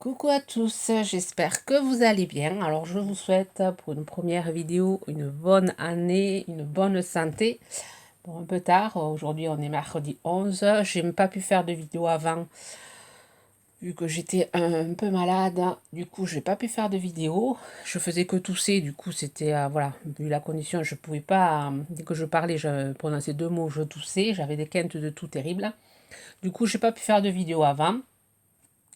Coucou à tous, j'espère que vous allez bien. Alors je vous souhaite pour une première vidéo une bonne année, une bonne santé. Bon, un peu tard, aujourd'hui on est mercredi 11, j'ai pas pu faire de vidéo avant vu que j'étais un peu malade. Du coup j'ai pas pu faire de vidéo, je faisais que tousser, du coup c'était, voilà, vu la condition je pouvais pas, dès que je parlais, je prononçais deux mots, je toussais, j'avais des quintes de toux terribles. Du coup j'ai pas pu faire de vidéo avant.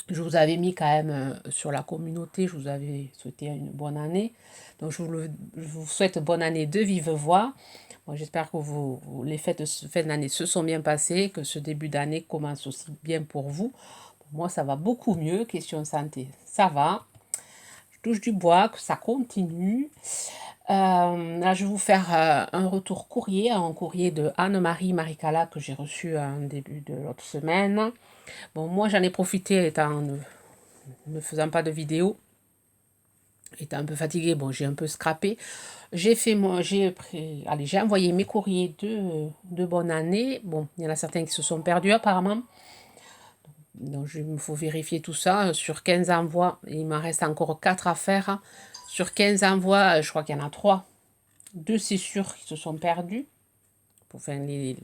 Je vous avais mis quand même sur la communauté, je vous avais souhaité une bonne année. Donc je vous souhaite bonne année de vive voix. Moi, j'espère que les fêtes de fin d'année se sont bien passées, que ce début d'année commence aussi bien pour vous. Pour moi, ça va beaucoup mieux. Question santé, ça va. Je touche du bois, que ça continue. Là, je vais vous faire un retour courrier, un courrier de Anne-Marie Maricala que j'ai reçu en début de l'autre semaine. Bon, moi, j'en ai profité étant ne faisant pas de vidéo, étant un peu fatiguée, bon, j'ai un peu scrappé. J'ai envoyé mes courriers de bonne année. Bon, il y en a certains qui se sont perdus apparemment. Donc, il me faut vérifier tout ça. Sur 15 envois, il m'en reste encore 4 à faire. Sur 15 envois, je crois qu'il y en a 3. 2, c'est sûr, qui se sont perdus. Enfin, ils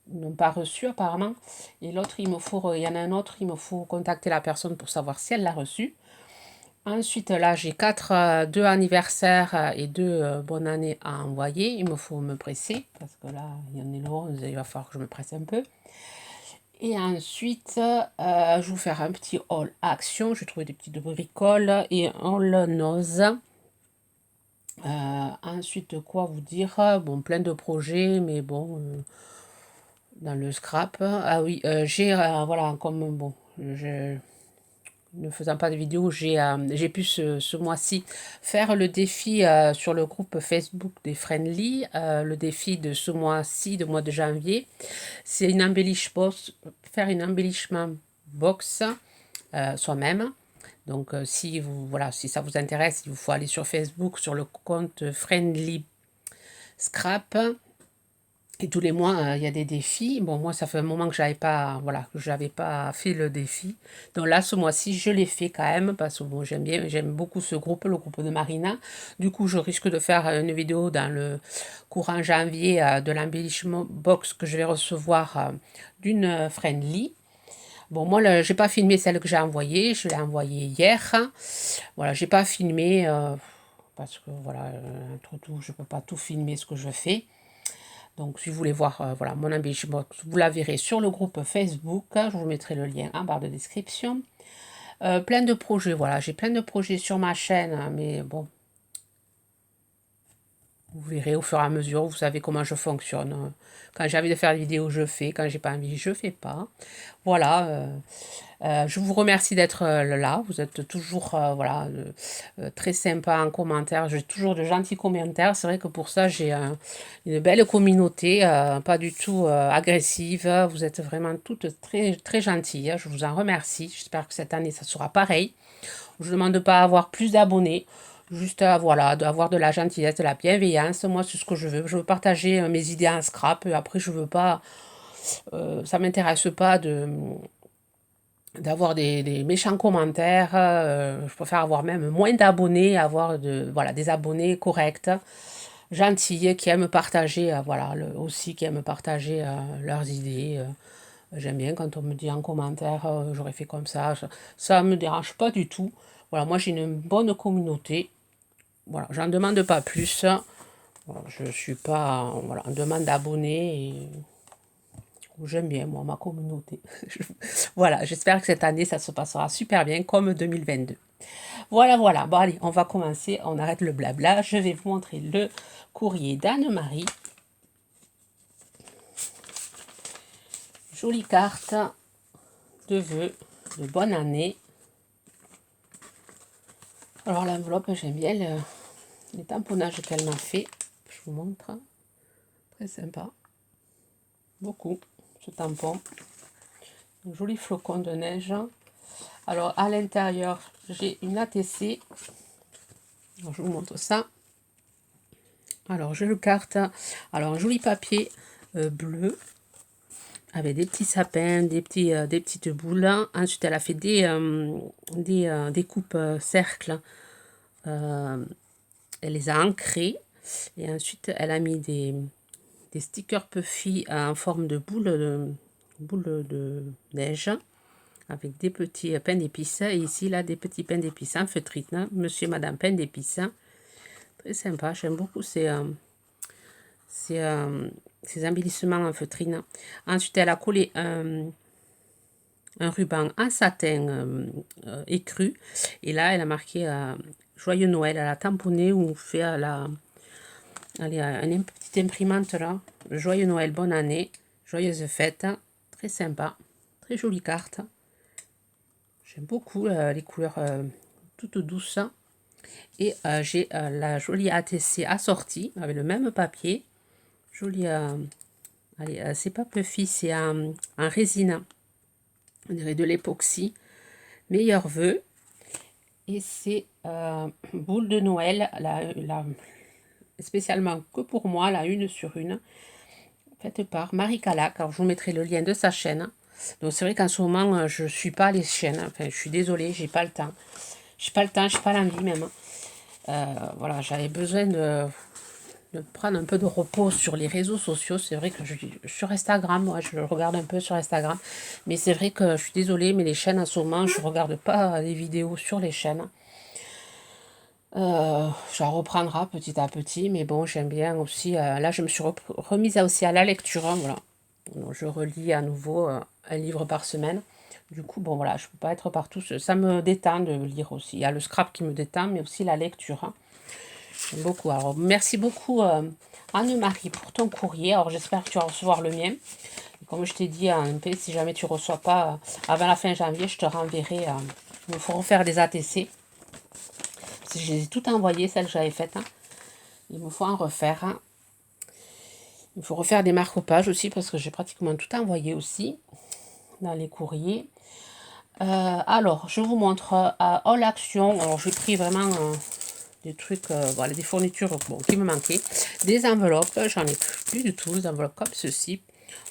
n'ont pas reçu apparemment. Et l'autre, il y en a un autre, il me faut contacter la personne pour savoir si elle l'a reçu. Ensuite, là, j'ai deux anniversaires et deux bonnes années à envoyer. Il me faut me presser, parce que là, il y en a le 11, il va falloir que je me presse un peu. Et ensuite, je vais vous faire un petit haul action. J'ai trouvé des petites bricoles et un haul nose. Ensuite, quoi vous dire? Bon, plein de projets, mais bon, dans le scrap. Ah oui, voilà, comme, bon, ne faisant pas de vidéo, j'ai pu ce mois-ci faire le défi sur le groupe Facebook des Friendly, le défi de ce mois-ci, de mois de janvier. C'est une faire une embellishment box soi-même. Donc si ça vous intéresse, il vous faut aller sur Facebook, sur le compte Friendly Scrap. Et tous les mois, il y a des défis. Bon, moi, ça fait un moment que j'avais pas fait le défi. Donc là, ce mois-ci, je l'ai fait quand même parce que bon, j'aime beaucoup ce groupe, le groupe de Marina. Du coup, je risque de faire une vidéo dans le courant janvier de l'embellishment box que je vais recevoir d'une Friendly. Bon, moi, j'ai pas filmé celle que j'ai envoyée. Je l'ai envoyée hier. Voilà, j'ai pas filmé parce que voilà, entre tout, je peux pas tout filmer ce que je fais. Donc, si vous voulez voir voilà, mon embellishment, vous la verrez sur le groupe Facebook. Je vous mettrai le lien en barre de description. Plein de projets, voilà, j'ai plein de projets sur ma chaîne, mais bon, vous verrez au fur et à mesure, vous savez comment je fonctionne. Quand j'ai envie de faire des vidéos, je fais. Quand j'ai pas envie, je fais pas. Voilà. Je vous remercie d'être là. Vous êtes toujours voilà, très sympa en commentaire. J'ai toujours de gentils commentaires. C'est vrai que pour ça, j'ai une belle communauté, pas du tout agressive. Vous êtes vraiment toutes très, très gentilles. Je vous en remercie. J'espère que cette année, ça sera pareil. Je ne demande pas à avoir plus d'abonnés. Juste voilà, d'avoir de la gentillesse, de la bienveillance. Moi, c'est ce que je veux. Je veux partager mes idées en scrap. Et après, je veux pas. Ça m'intéresse pas d'avoir des méchants commentaires. Je préfère avoir même moins d'abonnés, avoir voilà, des abonnés corrects, gentils, qui aiment partager, voilà, aussi qui aiment partager leurs idées. J'aime bien quand on me dit en commentaire, j'aurais fait comme ça me dérange pas du tout. Voilà, moi j'ai une bonne communauté. Voilà, j'en demande pas plus. Voilà, je suis pas, voilà, on demande d'abonnés et j'aime bien, moi, ma communauté. Voilà, j'espère que cette année, ça se passera super bien, comme 2022. Voilà, voilà. Bon, allez, on va commencer. On arrête le blabla. Je vais vous montrer le courrier d'Anne-Marie. Jolie carte de vœux de bonne année. Alors, l'enveloppe, j'aime bien les tamponnages qu'elle m'a fait. Je vous montre. Très sympa. Beaucoup, ce tampon. Un joli flocon de neige. Alors, à l'intérieur, j'ai une ATC. Alors, je vous montre ça. Alors, je le carte. Alors, un joli papier bleu avec des petits sapins, des petites boules. Ensuite, elle a fait des coupes cercles. Elle les a ancrées. Et ensuite, elle a mis des stickers puffy en forme de boule de neige. Avec des petits pains d'épices. Et ici, là, des petits pains d'épices en feutrine. Monsieur et Madame pain d'épices. Très sympa. J'aime beaucoup ces embellissements en feutrine. Ensuite, elle a collé un ruban en satin écru. Et là, elle a marqué Joyeux Noël. Elle a tamponné ou fait allez, une petite imprimante là. Joyeux Noël, bonne année. Joyeuse fête. Très sympa. Très jolie carte. J'aime beaucoup les couleurs toutes douces. Et j'ai la jolie ATC assortie avec le même papier. Jolie. Allez, c'est pas puffy, c'est en résine. On dirait de l'époxy. Meilleurs vœux. Et c'est boule de Noël, spécialement que pour moi, la 1 sur 1, faite par Marie Calac. Alors, je vous mettrai le lien de sa chaîne. Donc, c'est vrai qu'en ce moment, je ne suis pas les chaînes. Enfin, je suis désolée, j'ai pas le temps. J'ai pas le temps, j'ai pas l'envie même. Voilà, j'avais besoin de prendre un peu de repos sur les réseaux sociaux. C'est vrai que sur Instagram, moi, je regarde un peu sur Instagram. Mais c'est vrai que je suis désolée, mais les chaînes en ce moment, je ne regarde pas les vidéos sur les chaînes. Ça reprendra petit à petit, mais bon, j'aime bien aussi. Là, je me suis remise aussi à la lecture. Hein, voilà. Donc, je relis à nouveau un livre par semaine. Du coup, bon, voilà, je ne peux pas être partout. Ça me détend de lire aussi. Il y a le scrap qui me détend, mais aussi la lecture. Hein. J'aime beaucoup. Alors, merci beaucoup, Anne-Marie, pour ton courrier. Alors, j'espère que tu vas recevoir le mien. Et comme je t'ai dit, en MP, si jamais tu ne reçois pas avant la fin janvier, je te renverrai. Il faut refaire des ATC. Je les ai toutes envoyées, celles que j'avais faites. Hein. Il me faut en refaire. Hein. Il faut refaire des marque-pages aussi parce que j'ai pratiquement tout envoyé aussi dans les courriers. Alors, je vous montre à All Action. Alors, j'ai pris vraiment des trucs, voilà, des fournitures bon, qui me manquaient. Des enveloppes, j'en ai plus du tout. Des enveloppes comme ceci.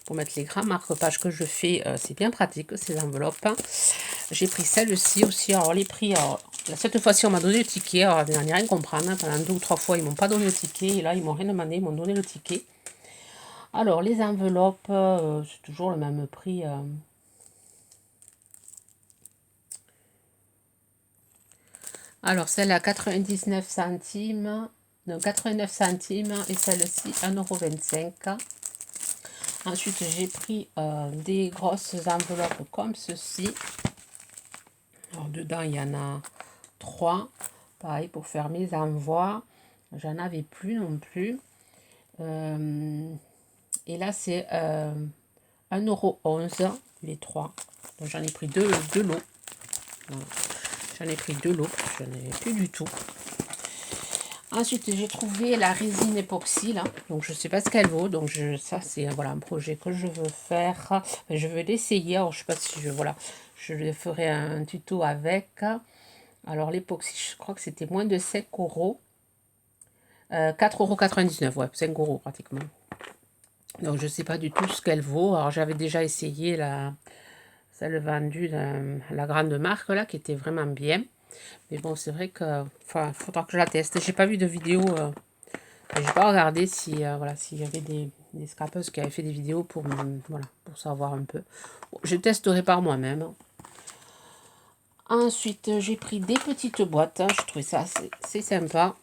Pour mettre les grands marque-pages que je fais, c'est bien pratique ces enveloppes. J'ai pris celle-ci aussi. Alors, les prix, cette fois-ci, on m'a donné le ticket. Alors, je n'en ai rien comprendre. Hein. Pendant 2 ou 3 fois, ils m'ont pas donné le ticket. Et là, ils m'ont rien demandé, ils m'ont donné le ticket. Alors, les enveloppes, c'est toujours le même prix. Alors, celle à 99 centimes. Non, 89 centimes. Et celle-ci, 1,25 €. Ensuite, j'ai pris des grosses enveloppes comme ceci. Alors, dedans, il y en a 3. Pareil, pour faire mes envois. J'en avais plus non plus. Et là, c'est 1,11 €, les 3. Donc, j'en ai pris deux lots. Voilà. J'en ai pris 2 lots, je n'en avais plus du tout. Ensuite, j'ai trouvé la résine époxy, là. Donc, je ne sais pas ce qu'elle vaut. Donc, ça, c'est voilà, un projet que je veux faire. Enfin, je vais l'essayer. Alors, je ne sais pas si voilà, je ferai un tuto avec. Alors, l'époxy, je crois que c'était moins de 5 €. 4,99 €, ouais, 5 € pratiquement. Donc, je ne sais pas du tout ce qu'elle vaut. Alors, j'avais déjà essayé celle vendue, la grande marque, là, qui était vraiment bien. Mais bon, c'est vrai que faudra que je la teste. J'ai pas vu de vidéo. J'ai pas regardé si voilà, s'il y avait des scrapeuses qui avaient fait des vidéos pour voilà, pour savoir un peu. Bon, je testerai par moi-même. Ensuite, j'ai pris des petites boîtes. Je trouvais ça assez sympa.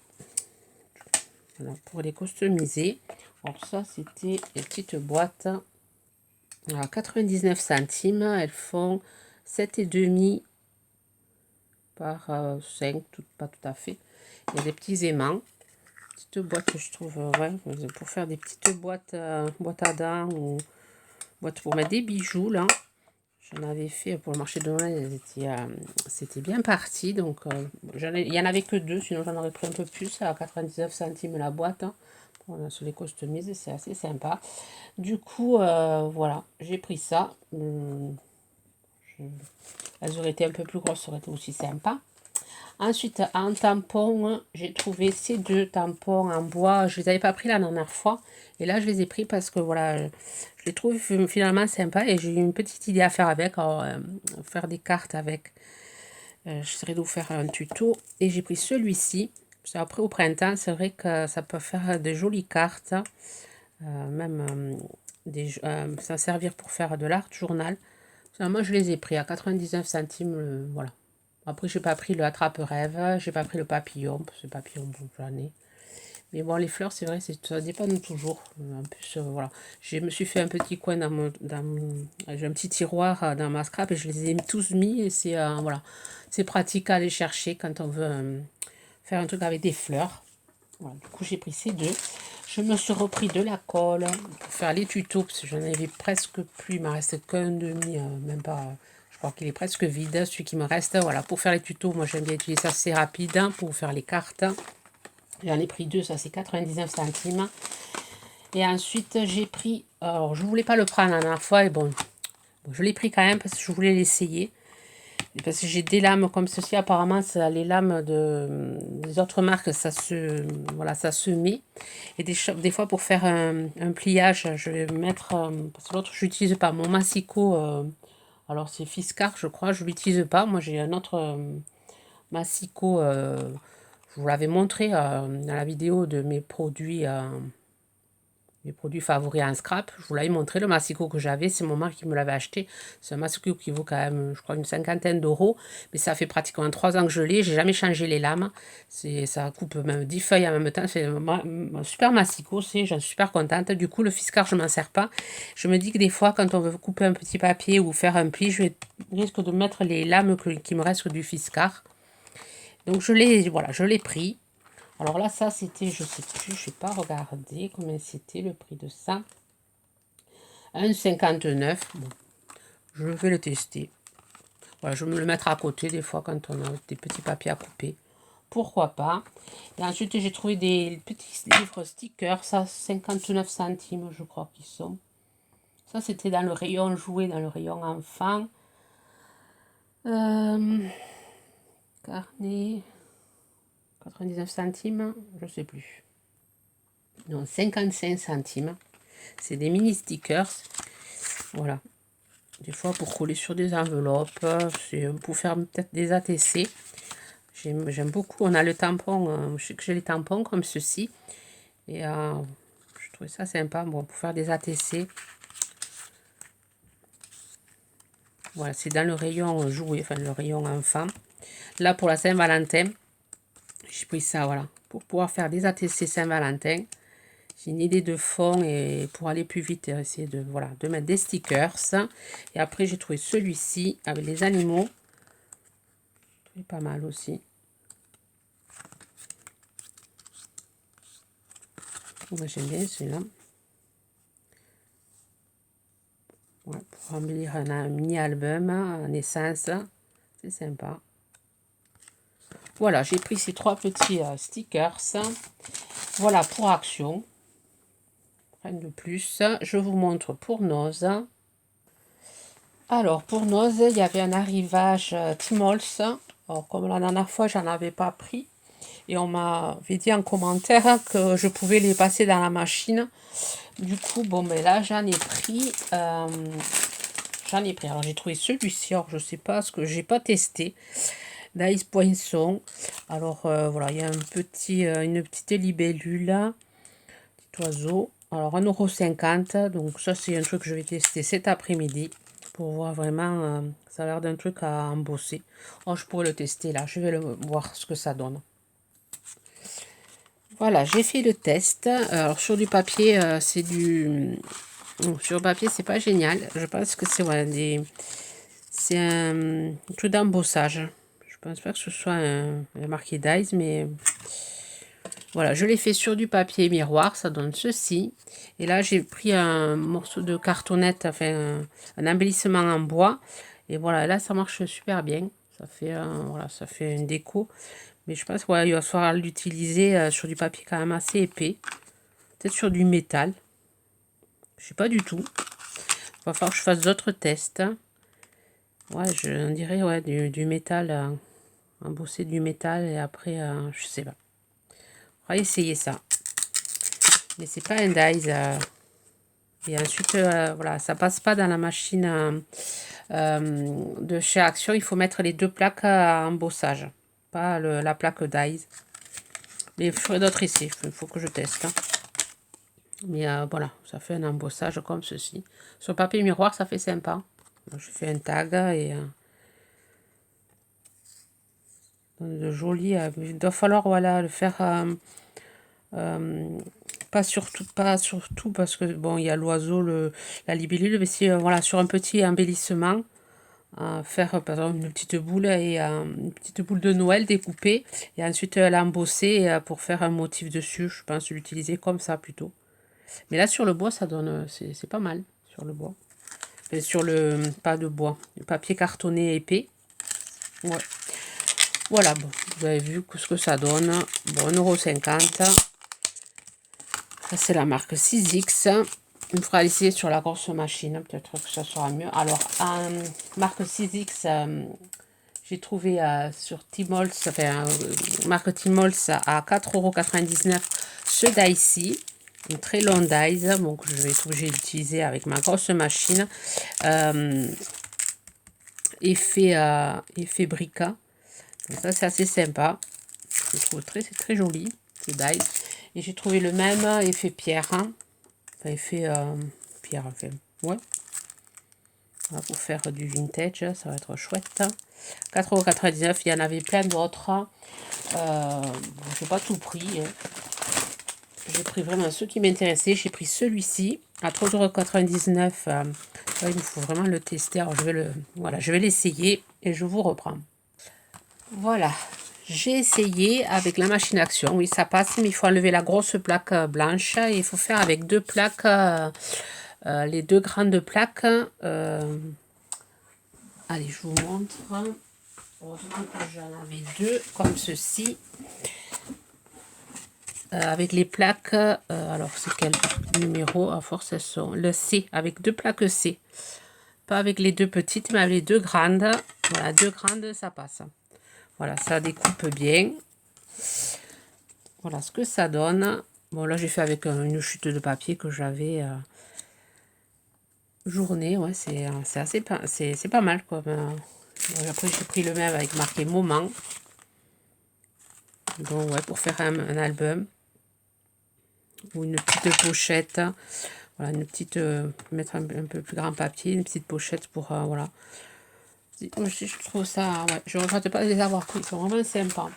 Voilà, pour les customiser. Alors ça, c'était les petites boîtes à 99 centimes. Elles font 7,5 par 5, pas tout à fait. Il y a des petits aimants. Petite boîte que je trouve, ouais, pour faire des petites boîtes, boîtes à dents ou boîtes pour mettre des bijoux, là. J'en avais fait pour le marché de Noël, c'était bien parti. Donc, il n'y en avait que 2, sinon j'en aurais pris un peu plus, à 99 centimes la boîte. Hein. On se les customise, c'est assez sympa. Du coup, voilà, j'ai pris ça. Elles auraient été un peu plus grosses, ça aurait été aussi sympa. Ensuite, en tampon, j'ai trouvé ces deux tampons en bois. Je les avais pas pris la dernière fois. Et là, je les ai pris parce que voilà, je les trouve finalement sympas. Et j'ai eu une petite idée à faire avec. Alors, faire des cartes avec. J'essaierai de vous faire un tuto. Et j'ai pris celui-ci. Après, au printemps, c'est vrai que ça peut faire de jolies cartes. Même ça va servir pour faire de l'art journal. Moi, je les ai pris à 99 centimes. Voilà. Après, j'ai pas pris le attrape-rêve, j'ai pas pris le papillon, parce que le papillon, bon, j'en ai. Mais bon, les fleurs, c'est vrai, ça dépend toujours. En plus, voilà. Je me suis fait un petit coin j'ai un petit tiroir dans ma scrap et je les ai tous mis. Et c'est voilà, c'est pratique à aller chercher quand on veut faire un truc avec des fleurs. Voilà, du coup, j'ai pris ces deux. Je me suis repris de la colle pour faire les tutos, parce que j'en avais presque plus. Il m'en reste qu'un demi, même pas. Je crois qu'il est presque vide, celui qui me reste. Voilà, pour faire les tutos, moi j'aime bien utiliser ça, c'est rapide pour faire les cartes. J'en ai pris deux, ça c'est 99 centimes. Et ensuite, j'ai pris. Alors, je voulais pas le prendre la dernière fois, et bon, je l'ai pris quand même parce que je voulais l'essayer. Parce que j'ai des lames comme ceci, apparemment, ça, les lames des autres marques, voilà, ça se met. Et des fois, pour faire un pliage, je vais mettre, parce que l'autre, je n'utilise pas. Mon massicot, alors c'est Fiscar, je crois, je ne l'utilise pas. Moi, j'ai un autre massicot, je vous l'avais montré dans la vidéo de mes produits favoris en scrap. Je vous l'avais montré, le massicot que j'avais, c'est mon mari qui me l'avait acheté. C'est un massicot qui vaut quand même, je crois, une cinquantaine d'euros. Mais ça fait pratiquement 3 ans que je l'ai. J'ai jamais changé les lames. Ça coupe même 10 feuilles en même temps. C'est un super massicot. J'en suis super contente. Du coup, le Fiscar, je ne m'en sers pas. Je me dis que des fois, quand on veut couper un petit papier ou faire un pli, je risque de mettre les lames qui me restent du Fiscar. Donc, voilà, je l'ai pris. Alors là, ça, c'était, je sais plus, je n'ai pas regardé combien c'était le prix de ça. 1,59. Bon, je vais le tester. Voilà, je vais me le mettre à côté des fois quand on a des petits papiers à couper. Pourquoi pas. Et ensuite, j'ai trouvé des petits livres stickers, ça, 59 centimes, je crois qu'ils sont. Ça, c'était dans le rayon jouet, dans le rayon enfant. Carnet, 99 centimes, je sais plus. Non, 55 centimes. C'est des mini stickers. Voilà. Des fois pour coller sur des enveloppes. C'est pour faire peut-être des ATC. J'aime beaucoup. On a le tampon. Je sais que j'ai les tampons comme ceci. Et je trouvais ça sympa. Bon, pour faire des ATC. Voilà, c'est dans le rayon jouet, enfin le rayon enfant. Là, pour la Saint-Valentin, j'ai pris ça, voilà. Pour pouvoir faire des ATC Saint-Valentin. J'ai une idée de fond et pour aller plus vite, essayer de, voilà, de mettre des stickers. Et après, j'ai trouvé celui-ci avec les animaux. Il est pas mal aussi. Moi, j'aime bien celui-là. Ouais, pour remplir un mini-album en essence. C'est sympa. Voilà, j'ai pris ces 3 petits stickers. Voilà pour Action. Rien de plus. Je vous montre pour Noz. Alors, pour Noz, il y avait un arrivage Timols. Alors, comme la dernière fois, j'en avais pas pris. Et on m'avait dit en commentaire que je pouvais les passer dans la machine. Du coup, bon, mais là, j'en ai pris. Alors, j'ai trouvé celui-ci. Alors, je sais pas ce que j'ai pas testé. D'Ice Poinçon. Alors, voilà, il y a une petite libellule. Petit oiseau. Alors, 1,50 €. Donc, ça, c'est un truc que je vais tester cet après-midi. Pour voir vraiment, ça a l'air d'un truc à embosser. Oh, je pourrais le tester là. Je vais voir ce que ça donne. Voilà, j'ai fait le test. Alors, sur du papier, c'est du... Sur le papier, c'est pas génial. Je pense que c'est c'est un truc d'embossage. Je pense pas que ce soit un marqué Dice, mais voilà, je l'ai fait sur du papier miroir, ça donne ceci. Et là, j'ai pris un morceau de cartonnette, enfin un embellissement en bois. Et voilà, là, ça marche super bien. Ça fait, voilà, ça fait une déco. Mais je pense qu'il va falloir l'utiliser sur du papier quand même assez épais. Peut-être sur du métal. Je sais pas du tout. Il va falloir que je fasse d'autres tests. Ouais, on dirait ouais, du métal. embosser du métal et après, je sais pas. On va essayer ça. Mais c'est pas un dies. Et ensuite, voilà, ça passe pas dans la machine de chez Action. Il faut mettre les deux plaques à embossage, pas la plaque dies. Mais je ferai d'autres essais, il faut que je teste. Hein. Mais voilà, ça fait un embossage comme ceci. Sur le papier miroir, ça fait sympa. Je fais un tag et de joli. Il doit falloir voilà, le faire pas sur tout parce que bon, il y a l'oiseau, la libellule, mais si voilà, sur un petit embellissement. Faire par exemple une petite boule et une petite boule de Noël découpée et ensuite l'embosser pour faire un motif dessus. Je pense l'utiliser comme ça plutôt. Mais là sur le bois ça donne c'est pas mal sur le bois. Et sur le pas de bois, le papier cartonné épais. Ouais. Voilà, bon, vous avez vu ce que ça donne. Bon, 1,50 €. Ça c'est la marque 6X. On fera essayer sur la grosse machine, peut-être que ça sera mieux. Alors, marque 6X, j'ai trouvé sur Tmall, ça fait marque Tmall à 4,99 € ce die-ci. Une très long dies, donc je vais être obligée d'utiliser avec ma grosse machine. Effet brica. Donc ça c'est assez sympa. Je trouve c'est très joli, ce die. Et j'ai trouvé le même effet pierre. Hein. Enfin, effet pierre, enfin, ouais. Voilà, pour faire du vintage, ça va être chouette. 4,99 €, il y en avait plein d'autres. Je n'ai pas tout pris. Hein. J'ai pris vraiment ceux qui m'intéressaient. J'ai pris celui-ci à 3,99 €. Il me faut vraiment le tester. Alors je vais l'essayer et je vous reprends. Voilà, j'ai essayé avec la machine Action. Oui, ça passe, mais il faut enlever la grosse plaque blanche. Et il faut faire avec deux plaques, les deux grandes plaques. Allez, je vous montre. Heureusement que j'en avais deux, comme ceci. Avec les plaques, alors c'est quel numéro? À force, elles sont le C, avec deux plaques C. Pas avec les deux petites, mais avec les deux grandes. Voilà, deux grandes, ça passe. Voilà, ça découpe bien. Voilà ce que ça donne. Bon, là, j'ai fait avec une chute de papier que j'avais journée. Ouais, c'est assez c'est pas mal, quoi. Après, j'ai pris le même avec marqué moment. Donc, ouais, pour faire un album. Ou une petite pochette. Voilà, une petite... mettre un peu plus grand papier. Une petite pochette pour... voilà. Je trouve ça... Ouais, je ne regrette pas de les avoir pris. Ils sont vraiment sympas.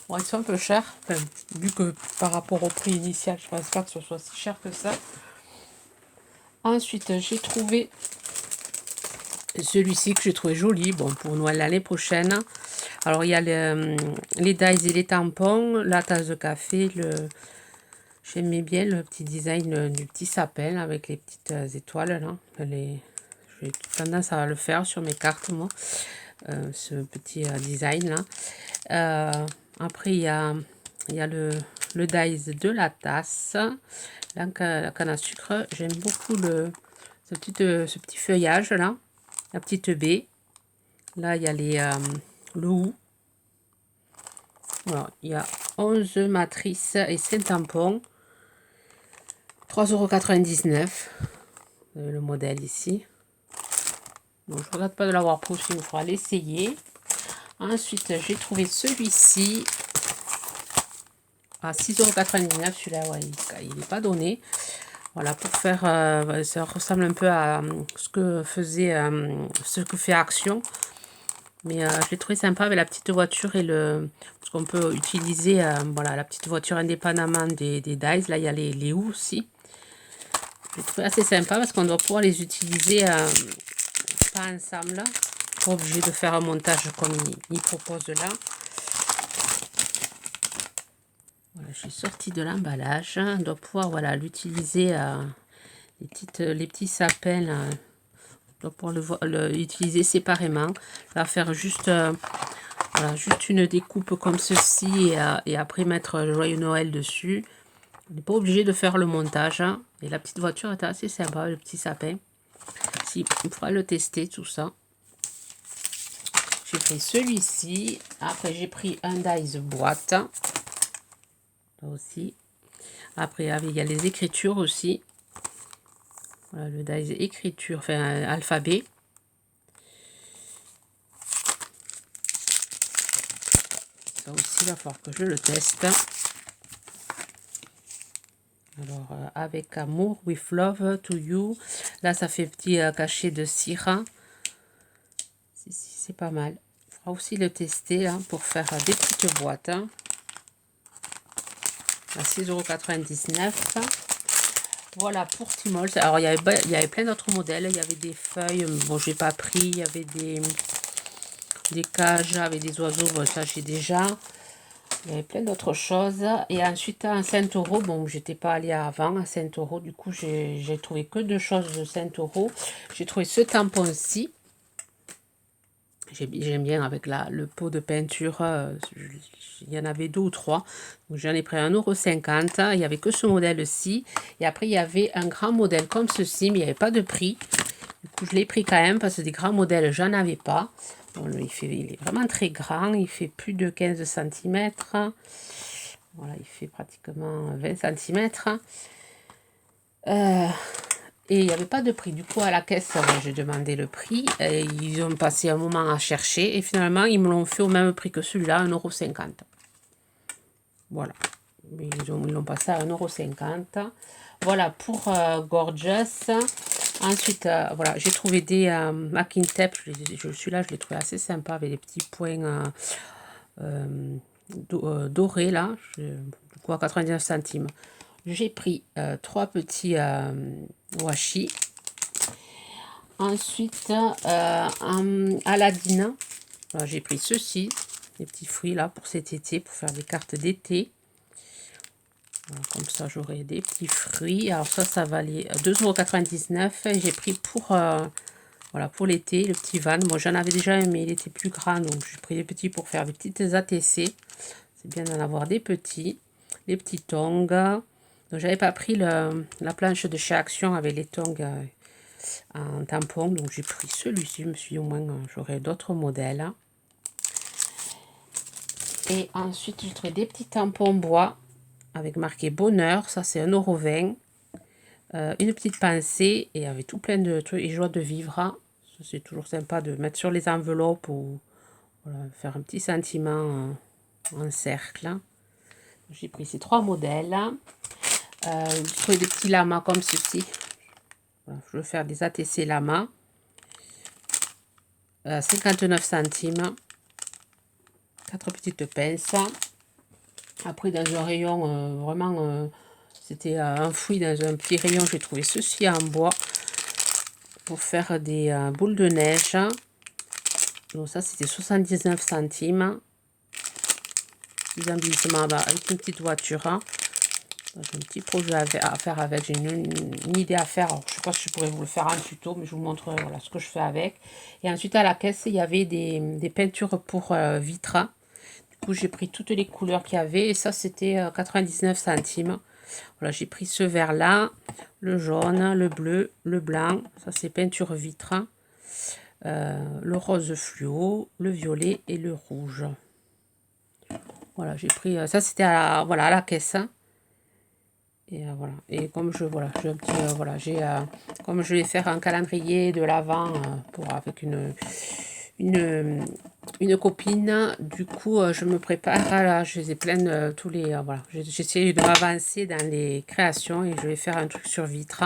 Bon, ils sont un peu chers. Enfin, vu que par rapport au prix initial, je ne pense pas que ce soit si cher que ça. Ensuite, j'ai trouvé celui-ci que j'ai trouvé joli. Bon, pour Noël l'année prochaine. Alors, il y a les dies et les tampons. La tasse de café. J'aimais bien le petit design du petit sapin avec les petites étoiles là. J'ai tendance à le faire sur mes cartes, moi. Ce petit design là. Après, il y a le dies de la tasse. La canne à sucre. J'aime beaucoup ce petit feuillage là. La petite baie. Là, il y a le hou. Voilà, il y a 11 matrices et 5 tampons. 3,99 €. Vous avez le modèle ici. Donc, je ne regrette pas de l'avoir pris aussi, il faudra l'essayer. Ensuite, j'ai trouvé celui-ci à 6,99 €. Celui-là, ouais, il n'est pas donné. Voilà, pour faire, ça ressemble un peu à ce que fait Action. Mais je l'ai trouvé sympa avec la petite voiture et parce qu'on peut utiliser voilà, la petite voiture indépendamment des dies. Là, il y a les houes aussi. Je l'ai trouvé assez sympa parce qu'on doit pouvoir les utiliser pas ensemble. Pas obligé de faire un montage comme il propose là. Voilà, j'ai sorti de l'emballage. On doit pouvoir voilà, l'utiliser, les petits sapins là. On doit pouvoir l'utiliser séparément. Là, faire juste, voilà, juste une découpe comme ceci et après mettre le joyeux Noël dessus. On n'est pas obligé de faire le montage. Hein. Et la petite voiture était assez sympa, le petit sapin. Si, on pourra le tester, tout ça. j'ai pris celui-ci. Après, j'ai pris un dies boîte. Là aussi. Après, il y a les écritures aussi. Voilà, le dies écriture, enfin, alphabet. Ça aussi, il va falloir que je le teste. Alors, avec amour, with love to you. Là, ça fait petit cachet de cire. C'est pas mal. Il faudra aussi le tester là, pour faire des petites boîtes. À 6,99 €. Voilà pour Tmall. Alors, il y avait plein d'autres modèles. Il y avait des feuilles. Bon, j'ai pas pris. Il y avait des cages avec des oiseaux. Bon, ça, j'ai déjà. Il y avait plein d'autres choses. Et ensuite, à 5 €, bon, j'étais pas allée avant à 5 €. Du coup, j'ai trouvé que deux choses de 5 €. J'ai trouvé ce tampon-ci. J'aime bien avec le pot de peinture. Il y en avait 2 ou 3. Donc, j'en ai pris 1,50 €. Il n'y avait que ce modèle-ci. Et après, il y avait un grand modèle comme ceci, mais il n'y avait pas de prix. Du coup, je l'ai pris quand même parce que des grands modèles, j'en avais pas. Bon, il est vraiment très grand, il fait plus de 15 cm. Voilà, il fait pratiquement 20 cm. Et il n'y avait pas de prix. Du coup, à la caisse, j'ai demandé le prix. Et ils ont passé un moment à chercher. Et finalement, ils me l'ont fait au même prix que celui-là, 1,50 €. Voilà. Ils l'ont passé à 1,50 €. Voilà pour Gorgeous. Ensuite, voilà, j'ai trouvé des Macking Tape. Celui-là, je l'ai trouvé assez sympa avec des petits points dorés là. Du coup, à 99 centimes. J'ai pris 3 petits washi. Ensuite, Aladdin. J'ai pris ceci, des petits fruits là pour cet été, pour faire des cartes d'été. Voilà, comme ça, j'aurai des petits fruits. Alors ça valait 2,99 €. Et j'ai pris pour, voilà, pour l'été, le petit van. Moi, j'en avais déjà un, mais il était plus grand. Donc, j'ai pris des petits pour faire des petites ATC. C'est bien d'en avoir des petits. Les petits tongs. Donc, j'avais pas pris la planche de chez Action avec les tongs en tampon. Donc, j'ai pris celui-ci. Je me suis dit, au moins, j'aurai d'autres modèles. Et ensuite, j'ai trouvé des petits tampons bois avec marqué bonheur, ça c'est 1,20 €. Une petite pensée et avec tout plein de trucs et joie de vivre. C'est toujours sympa de mettre sur les enveloppes ou voilà, faire un petit sentiment en cercle. J'ai pris ces 3 modèles. J'ai trouvé des petits lamas comme ceci. Voilà, je veux faire des ATC lamas. 59 centimes. 4 petites pinces. Après, dans un rayon vraiment, c'était enfoui dans un petit rayon, j'ai trouvé ceci en bois pour faire des boules de neige. Donc ça, c'était 79 centimes. Des embellissements avec une petite voiture. J'ai un petit projet à faire avec, j'ai une idée à faire. Alors, je ne sais pas si je pourrais vous le faire en tuto, mais je vous montrerai voilà, ce que je fais avec. Et ensuite, à la caisse, il y avait des peintures pour vitres. Du coup, j'ai pris toutes les couleurs qu'il y avait et ça, c'était 99 centimes. Voilà, j'ai pris ce vert là, le jaune, le bleu, le blanc, ça c'est peinture vitre, le rose fluo, le violet et le rouge. Voilà, j'ai pris ça, c'était à la caisse. Et voilà, et comme voilà, j'ai un petit voilà, comme je vais faire un calendrier de l'Avent pour avec une copine. Du coup, je me prépare. Là, je les ai pleines tous les. Voilà, j'essaie de m'avancer dans les créations et je vais faire un truc sur vitre.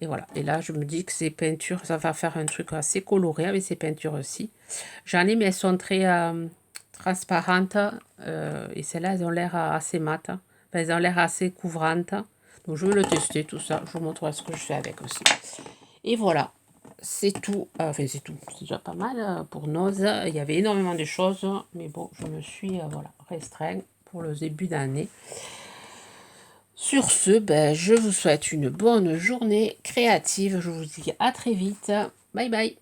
Et voilà. Et là, je me dis que ces peintures, ça va faire un truc assez coloré avec ces peintures aussi. J'en ai, mais elles sont très transparentes. Et celles-là, elles ont l'air assez mat. Enfin, elles ont l'air assez couvrantes. Donc, je vais le tester, tout ça. Je vous montrerai ce que je fais avec aussi. Et voilà. C'est tout, enfin c'est tout, c'est déjà pas mal pour Noz. Il y avait énormément de choses, mais bon, je me suis voilà, restreint pour le début d'année. Sur ce, ben, je vous souhaite une bonne journée créative. Je vous dis à très vite. Bye bye.